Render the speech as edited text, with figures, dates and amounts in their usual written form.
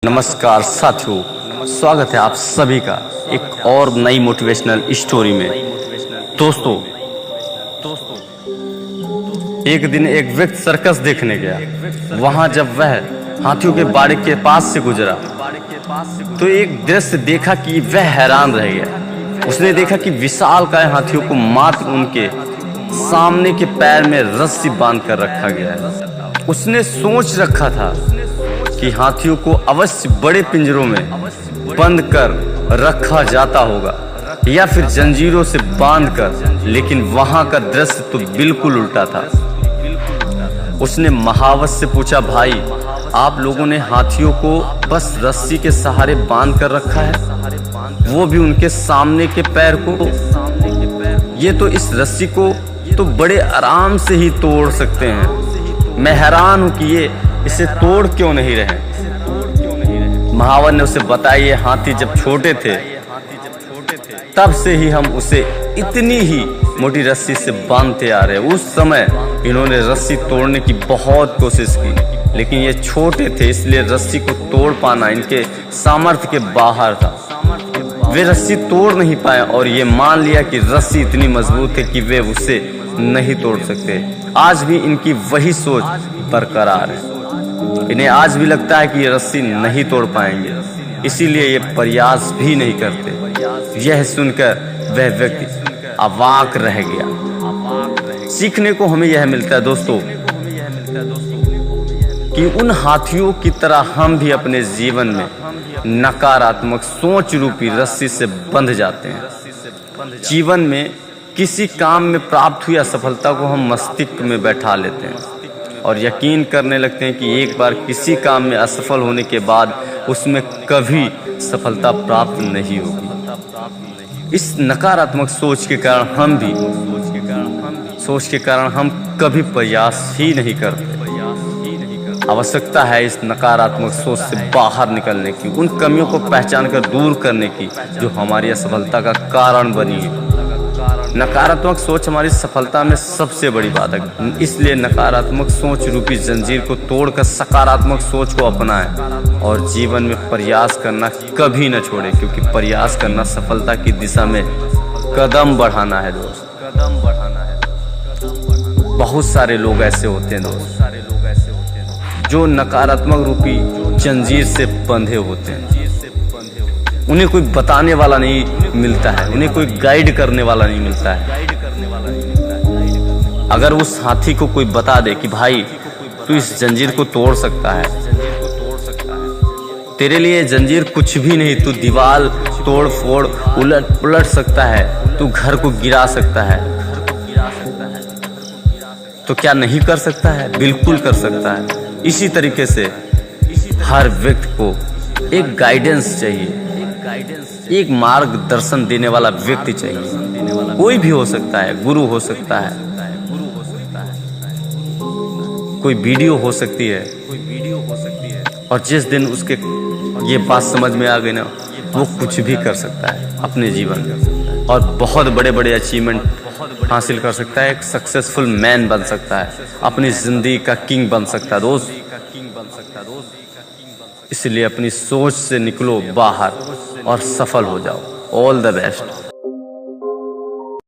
नमस्कार साथियों, स्वागत है आप सभी का एक और नई मोटिवेशनल स्टोरी में। दोस्तों, एक दिन एक व्यक्ति सर्कस देखने गया। वहां जब वह हाथियों के बाड़े के पास से गुजरा तो एक दृश्य देखा कि वह हैरान रह गया। उसने देखा कि विशालकाय हाथियों को मात्र उनके सामने के पैर में रस्सी बांध कर रखा गया है। उसने सोच रखा था कि हाथियों को अवश्य बड़े पिंजरों में बंद कर रखा जाता होगा या फिर जंजीरों से बांधकर, लेकिन वहां का दृश्य तो बिल्कुल उल्टा था। उसने महावत से पूछा, भाई आप लोगों ने हाथियों को बस रस्सी के सहारे बांध कर रखा है, वो भी उनके सामने के पैर को। ये तो इस रस्सी को तो बड़े आराम से ही तोड़ सकते हैं। मैं हैरान हूं कि ये इसे तोड़ क्यों नहीं रहे। महावत ने उसे बताया, ये हाथी जब छोटे थे तब से ही हम उसे इतनी ही मोटी रस्सी से बांधते आ रहे। उस समय इन्होंने रस्सी तोड़ने की बहुत कोशिश की, लेकिन ये छोटे थे इसलिए रस्सी को तोड़ पाना इनके सामर्थ्य के बाहर था। वे रस्सी तोड़ नहीं पाए और ये मान लिया कि रस्सी इतनी मजबूत है कि वे उसे नहीं तोड़ सकते। आज भी इनकी वही सोच बरकरार है। इन्हें आज भी लगता है कि ये रस्सी नहीं तोड़ पाएंगे, इसीलिए ये प्रयास भी नहीं करते। यह सुनकर वह व्यक्ति अवाक रह गया। सीखने को हमें यह मिलता है दोस्तों कि उन हाथियों की तरह हम भी अपने जीवन में नकारात्मक सोच रूपी रस्सी से बंध जाते हैं। जीवन में किसी काम में प्राप्त हुई असफलता को हम मस्तिष्क में बैठा लेते हैं और यकीन करने लगते हैं कि एक बार किसी काम में असफल होने के बाद उसमें कभी सफलता प्राप्त नहीं होगी। इस नकारात्मक सोच के कारण हम कभी प्रयास ही नहीं करते। आवश्यकता है इस नकारात्मक सोच से बाहर निकलने की, उन कमियों को पहचान कर दूर करने की जो हमारी असफलता का कारण बनी है। नकारात्मक सोच हमारी सफलता में सबसे बड़ी बाधक है। इसलिए नकारात्मक सोच रूपी जंजीर को तोड़कर सकारात्मक सोच को अपनाएं और जीवन में प्रयास करना कभी न छोड़ें, क्योंकि प्रयास करना सफलता की दिशा में कदम बढ़ाना है दोस्त। बहुत सारे लोग ऐसे होते हैं दोस्त जो नकारात्मक रूपी जंजीर से बंधे होते हैं। उन्हें कोई बताने वाला नहीं मिलता है, उन्हें कोई गाइड करने वाला नहीं मिलता है। अगर उस हाथी को कोई बता दे कि भाई तू इस जंजीर को तोड़ सकता है, तेरे लिए जंजीर कुछ भी नहीं, तू दीवार तोड़ फोड़ उलट पुलट सकता है, तू घर को गिरा सकता है, तो क्या नहीं कर सकता है? बिल्कुल कर सकता है। इसी तरीके से हर व्यक्ति को एक गाइडेंस चाहिए, एक मार्गदर्शन देने वाला व्यक्ति चाहिए। कोई भी हो सकता है, गुरु हो सकता है, कोई वीडियो हो सकती है, और जिस दिन उसके ये बात समझ में आ गई ना, वो कुछ भी कर सकता है अपने जीवन में और बहुत बड़े बड़े अचीवमेंट हासिल कर सकता है। एक सक्सेसफुल मैन बन सकता है, अपनी जिंदगी का किंग बन सकता है दोस्त। इसलिए अपनी सोच से निकलो बाहर और सफल हो जाओ। All the best.